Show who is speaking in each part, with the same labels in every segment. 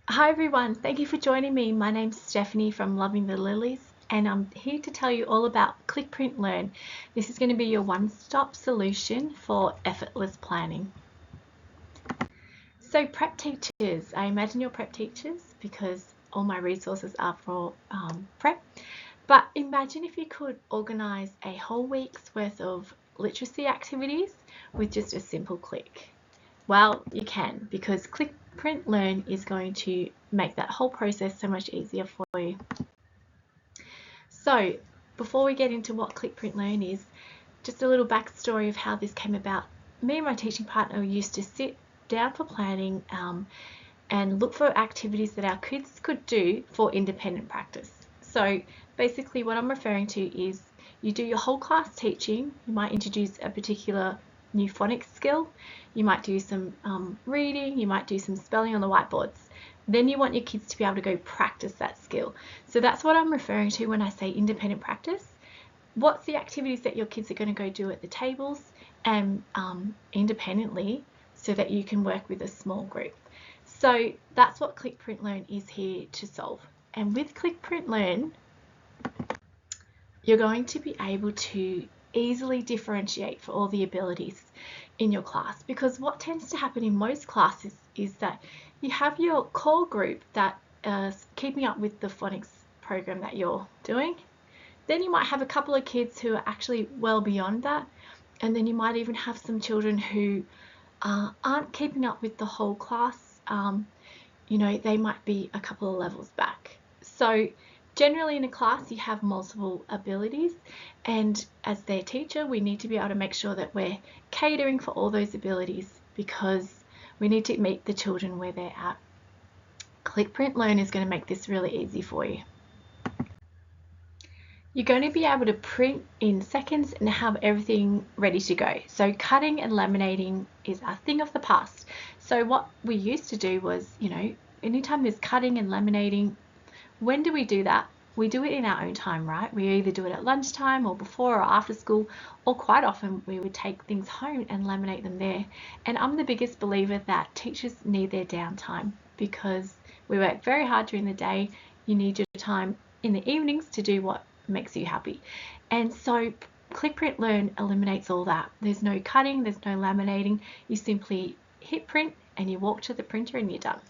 Speaker 1: Hi everyone, thank you for joining me. My name's Stephanie from Loving the Lilies, and I'm here to tell you all about Click Print Learn. This is going to be your one-stop solution for effortless planning. So prep teachers, I imagine you're prep teachers because all my resources are for prep, but imagine if you could organise a whole week's worth of literacy activities with just a simple click. Well, you can, because Click Print Learn is going to make that whole process so much easier for you. So before we get into what Click Print Learn is, just a little backstory of how this came about. Me and my teaching partner used to sit down for planning and look for activities that our kids could do for independent practice. So basically what I'm referring to is you do your whole class teaching, you might introduce a particular new phonics skill, you might do some reading, you might do some spelling on the whiteboards. Then you want your kids to be able to go practice that skill. So that's what I'm referring to when I say independent practice. What's the activities that your kids are going to go do at the tables and independently so that you can work with a small group. So that's what Click Print Learn is here to solve. And with Click Print Learn, you're going to be able to easily differentiate for all the abilities in your class, because what tends to happen in most classes is that you have your core group that is keeping up with the phonics program that you're doing. Then you might have a couple of kids who are actually well beyond that, and then you might even have some children who aren't keeping up with the whole class. They might be a couple of levels back. So generally in a class you have multiple abilities, and as their teacher we need to be able to make sure that we're catering for all those abilities, because we need to meet the children where they're at. Click Print Learn is going to make this really easy for you. You're going to be able to print in seconds and have everything ready to go. So cutting and laminating is a thing of the past. So what we used to do was, anytime there's cutting and laminating, when do we do that? We do it in our own time, right? We either do it at lunchtime or before or after school, or quite often we would take things home and laminate them there. And I'm the biggest believer that teachers need their downtime, because we work very hard during the day. You need your time in the evenings to do what makes you happy. And so Click Print Learn eliminates all that. There's no cutting, there's no laminating. You simply hit print and you walk to the printer and you're done.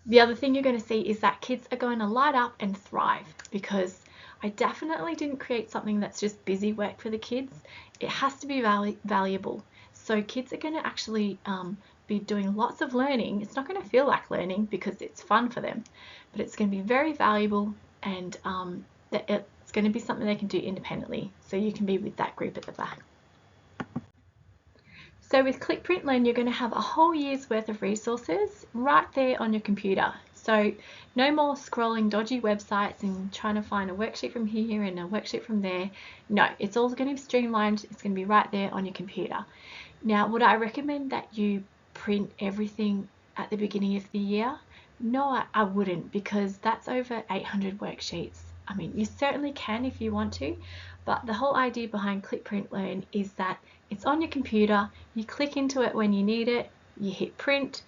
Speaker 1: The other thing you're going to see is that kids are going to light up and thrive, because I definitely didn't create something that's just busy work for the kids. It has to be valuable. So kids are going to actually be doing lots of learning. It's not going to feel like learning because it's fun for them, but it's going to be very valuable, and it's going to be something they can do independently. So you can be with that group at the back. So with Click Print Learn, you're going to have a whole year's worth of resources right there on your computer. So no more scrolling dodgy websites and trying to find a worksheet from here and a worksheet from there. No, it's all going to be streamlined. It's going to be right there on your computer. Now, would I recommend that you print everything at the beginning of the year? No, I wouldn't, because that's over 800 worksheets. I mean, you certainly can if you want to, but the whole idea behind Click Print Learn is that it's on your computer, you click into it when you need it, you hit print,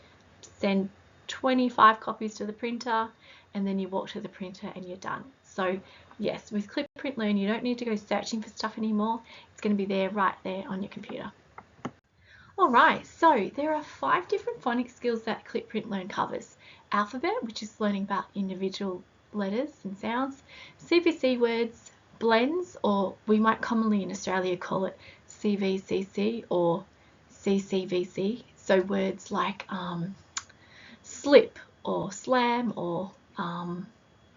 Speaker 1: send 25 copies to the printer, and then you walk to the printer and you're done. So yes, with Click Print Learn, you don't need to go searching for stuff anymore. It's going to be there right there on your computer. Alright, so there are 5 different phonics skills that Click Print Learn covers. Alphabet, which is learning about individual letters and sounds. CVC words, blends, or we might commonly in Australia call it CVCC or CCVC. So words like slip or slam or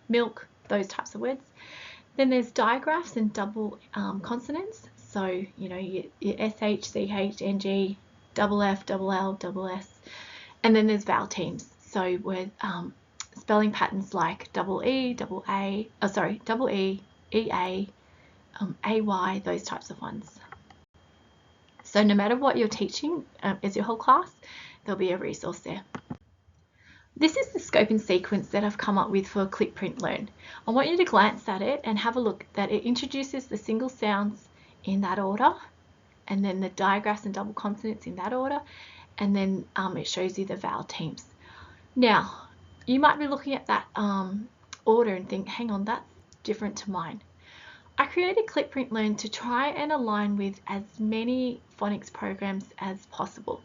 Speaker 1: milk, those types of words. Then there's digraphs and double consonants. So, your SH, CH, NG, double F, double L, double S. And then there's vowel teams. So with spelling patterns like double E, double A, double E, EA, AY, those types of ones. So no matter what you're teaching as your whole class, there'll be a resource there. This is the scope and sequence that I've come up with for Click Print Learn. I want you to glance at it and have a look that it introduces the single sounds in that order, and then the digraphs and double consonants in that order, and then it shows you the vowel teams. Now, you might be looking at that order and think, hang on, that's different to mine. I created ClickPrint Learn to try and align with as many phonics programs as possible.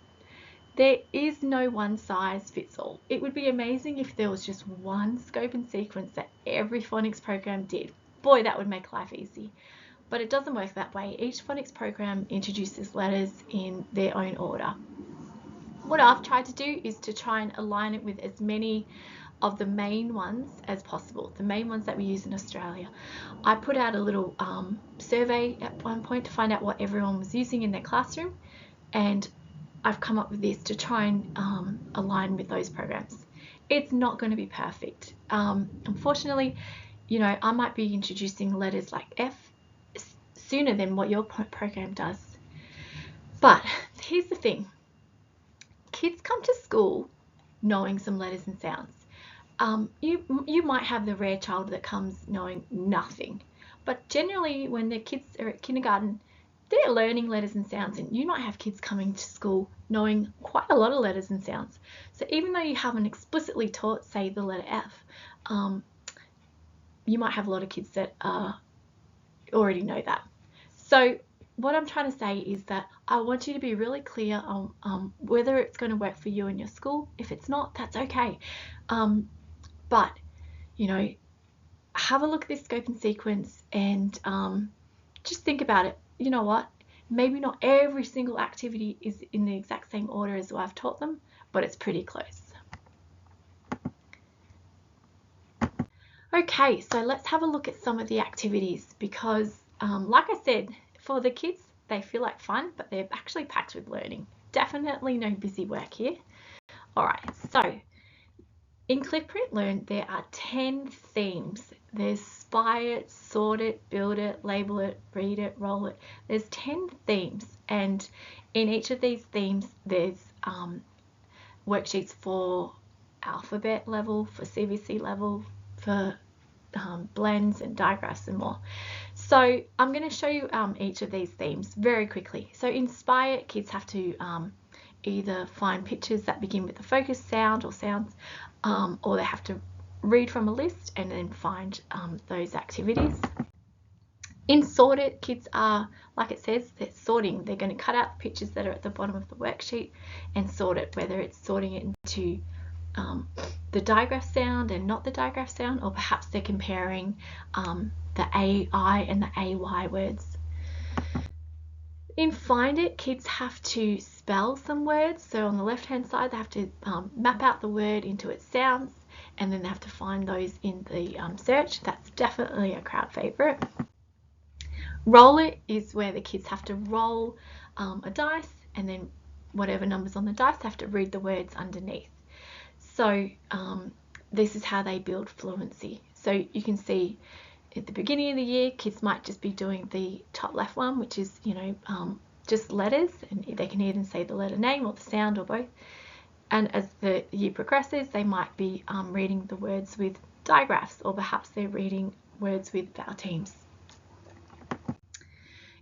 Speaker 1: There is no one size fits all. It would be amazing if there was just one scope and sequence that every phonics program did. Boy, that would make life easy. But it doesn't work that way. Each phonics program introduces letters in their own order. What I've tried to do is to try and align it with as many of the main ones as possible, the main ones that we use in Australia. I put out a little survey at one point to find out what everyone was using in their classroom, and I've come up with this to try and align with those programs. It's not going to be perfect. Unfortunately, you know, I might be introducing letters like F sooner than what your program does. But here's the thing. Kids come to school knowing some letters and sounds. You might have the rare child that comes knowing nothing, but generally when the kids are at kindergarten, they're learning letters and sounds, and you might have kids coming to school knowing quite a lot of letters and sounds. So even though you haven't explicitly taught, say, the letter F, you might have a lot of kids that already know that. So what I'm trying to say is that I want you to be really clear on whether it's going to work for you in your school. If it's not, that's okay. But, you know, have a look at this scope and sequence and just think about it. You know what? Maybe not every single activity is in the exact same order as I've taught them, but it's pretty close. Okay, so let's have a look at some of the activities because, like I said, for the kids, they feel like fun, but they're actually packed with learning. Definitely no busy work here. All right, so in ClickPrint Learn, there are 10 themes. There's spy it, sort it, build it, label it, read it, roll it. There's 10 themes, and in each of these themes, there's worksheets for alphabet level, for CVC level, for blends and digraphs and more. So I'm going to show you each of these themes very quickly. So in spy it, kids have to either find pictures that begin with a focus sound or sounds, or they have to read from a list and then find those activities. In sort it, kids are, like it says, they're sorting. They're going to cut out the pictures that are at the bottom of the worksheet and sort it, whether it's sorting it into the digraph sound and not the digraph sound, or perhaps they're comparing the AI and the AY words. In Find It, kids have to spell some words. So on the left hand side, they have to map out the word into its sounds, and then they have to find those in the search. That's definitely a crowd favorite. Roll It is where the kids have to roll a dice, and then whatever numbers on the dice have to read the words underneath. So this is how they build fluency. So you can see at the beginning of the year, kids might just be doing the top left one, which is, you know, just letters, and they can either say the letter name or the sound or both. And as the year progresses, they might be reading the words with digraphs, or perhaps they're reading words with vowel teams.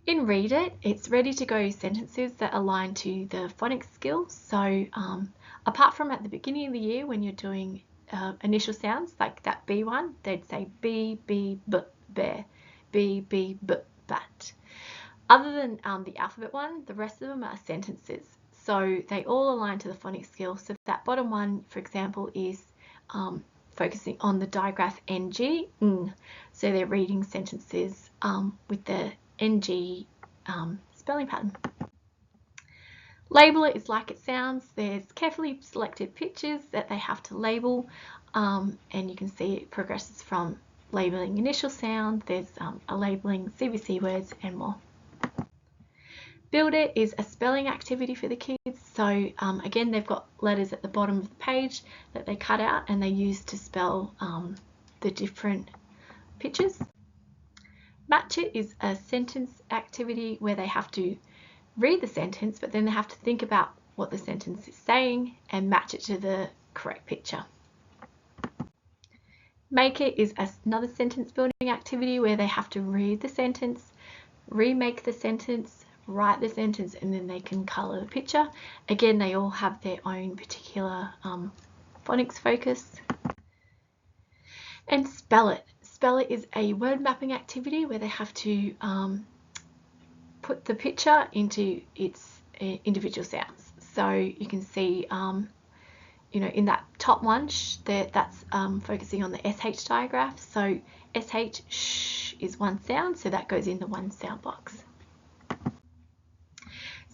Speaker 1: In Read It, it's ready to go sentences that align to the phonics skills. So apart from at the beginning of the year when you're doing initial sounds, like that B one, they'd say B, B, B, bear, B, B, B, bat. Other than the alphabet one, the rest of them are sentences. So they all align to the phonics skill. So that bottom one, for example, is focusing on the digraph NG. So they're reading sentences with the NG spelling pattern. Label it is like it sounds. There's carefully selected pictures that they have to label, and you can see it progresses from labeling initial sound, there's a labeling CVC words and more. Build It is a spelling activity for the kids. So again, they've got letters at the bottom of the page that they cut out and they use to spell the different pictures. Match It is a sentence activity where they have to read the sentence, but then they have to think about what the sentence is saying and match it to the correct picture. Make It is another sentence building activity where they have to read the sentence, remake the sentence, write the sentence, and then they can colour the picture. Again, they all have their own particular Phonics Focus. And Spell It. Spell It is a word mapping activity where they have to put the picture into its individual sounds. So you can see, you know, in that top one, that's focusing on the SH digraph. So SH, sh is one sound, so that goes in the one sound box.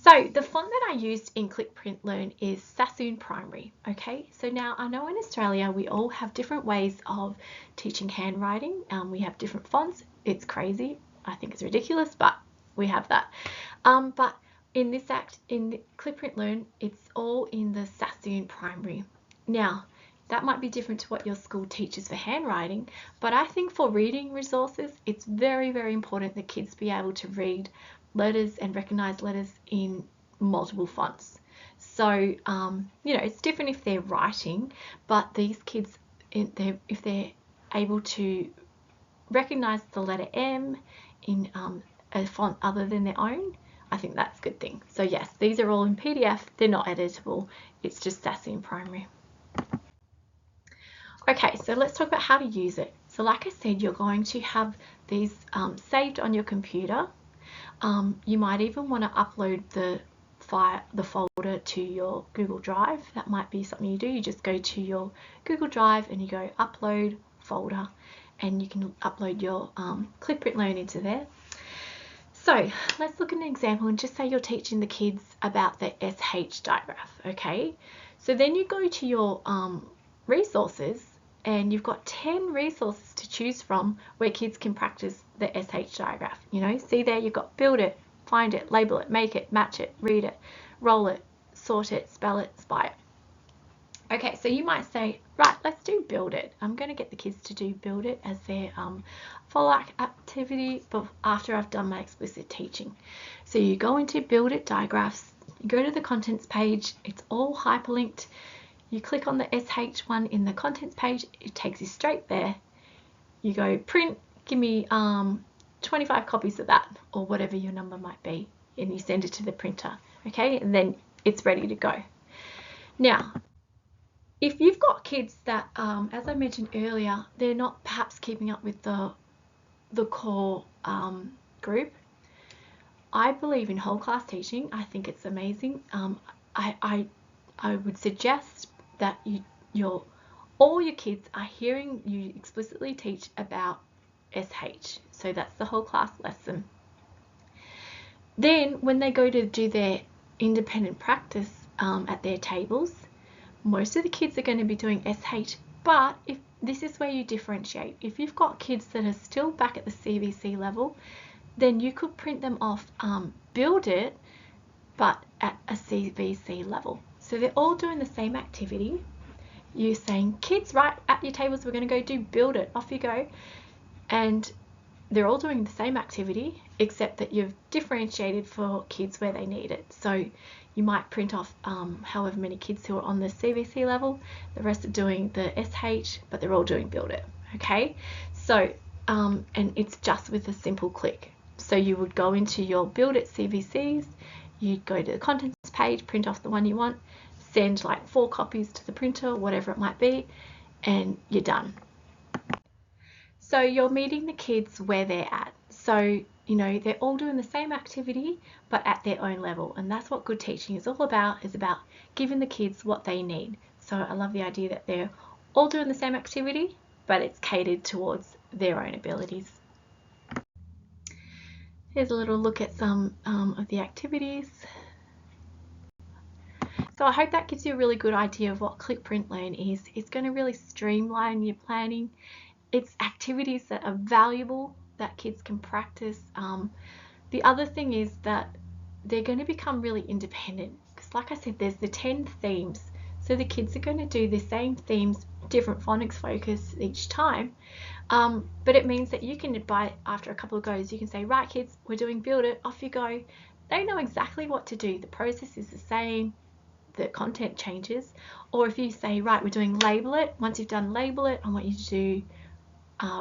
Speaker 1: So the font that I used in Click Print Learn is Sassoon Primary. Okay, so now I know in Australia we all have different ways of teaching handwriting. We have different fonts. It's crazy. I think it's ridiculous, but we have that. But in this in Click Print Learn, it's all in the Sassoon Primary. Now, that might be different to what your school teaches for handwriting, but I think for reading resources, it's very, very important that kids be able to read letters and recognize letters in multiple fonts. So, you know, it's different if they're writing, but these kids, if they're able to recognize the letter M in a font other than their own, I think that's a good thing. So yes, these are all in PDF. They're not editable. It's just Sassoon Primary. Okay, so let's talk about how to use it. So like I said, you're going to have these saved on your computer. You might even want to upload the folder to your Google Drive. That might be something you do. You just go to your Google Drive and you go upload folder, and you can upload your Click Print Learn into there. So let's look at an example and just say you're teaching the kids about the SH digraph. Okay, so then you go to your resources, and you've got 10 resources to choose from where kids can practice the SH digraph. You know, see there, you've got build it, find it, label it, make it, match it, read it, roll it, sort it, spell it, spy it. Okay, so you might say, right, let's do build it. I'm going to get the kids to do build it as their follow-up activity after I've done my explicit teaching. So you go into build it digraphs, you go to the contents page, it's all hyperlinked. You click on the SH one in the contents page, it takes you straight there. You go print, give me 25 copies of that, or whatever your number might be, and you send it to the printer, okay? And then it's ready to go. Now, if you've got kids that, as I mentioned earlier, they're not perhaps keeping up with the core group, I believe in whole class teaching. I think it's amazing. I would suggest that all your kids are hearing you explicitly teach about SH. So that's the whole class lesson. Then when they go to do their independent practice at their tables, most of the kids are going to be doing SH, but if this is where you differentiate. If you've got kids that are still back at the CVC level, then you could print them off build it, but at a CVC level. So they're all doing the same activity. You're saying, kids, right at your tables, we're going to go do build it. Off you go. And they're all doing the same activity, except that you've differentiated for kids where they need it. So you might print off however many kids who are on the CVC level. The rest are doing the SH, but they're all doing build it. Okay. So, and it's just with a simple click. So you would go into your build it CVCs, you'd go to the contents page, print off the one you want, send like 4 copies to the printer, whatever it might be, and you're done. So you're meeting the kids where they're at. So, you know, they're all doing the same activity, but at their own level. And that's what good teaching is all about, is about giving the kids what they need. So I love the idea that they're all doing the same activity, but it's catered towards their own abilities. Here's a little look at some of the activities. So I hope that gives you a really good idea of what Click Print Learn is. It's going to really streamline your planning. It's activities that are valuable that kids can practice. The other thing is that they're going to become really independent, because like I said, there's the 10 themes. So the kids are going to do the same themes, different phonics focus each time. But it means that you can, after a couple of goes, you can say, right kids, we're doing build it, off you go. They know exactly what to do. The process is the same, the content changes. Or if you say, right, we're doing label it, once you've done label it, I want you to do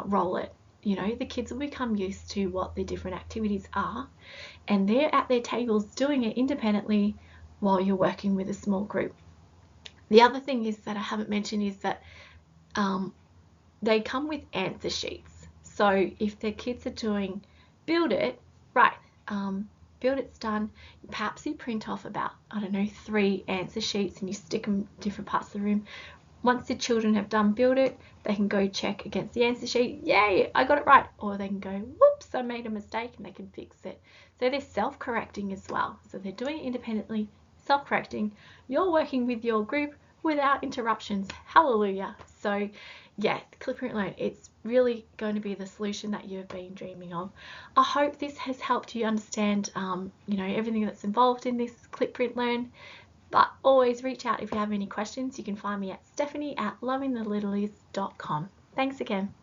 Speaker 1: roll it. You know, the kids will become used to what the different activities are, and they're at their tables doing it independently while you're working with a small group. The other thing is that I haven't mentioned is that they come with answer sheets. So if their kids are doing build it, right, build it's done, perhaps you print off about, I don't know, 3 answer sheets and you stick them in different parts of the room. Once the children have done build it, they can go check against the answer sheet, yay, I got it right, or they can go, whoops, I made a mistake, and they can fix it. So they're self-correcting as well. So they're doing it independently, self-correcting. You're working with your group without interruptions. Hallelujah. So yeah, Clip Print Learn, it's really going to be the solution that you've been dreaming of. I hope this has helped you understand everything that's involved in this Clip Print Learn. But always reach out if you have any questions. You can find me at stephanie@lovingthelittlest.com. Thanks again.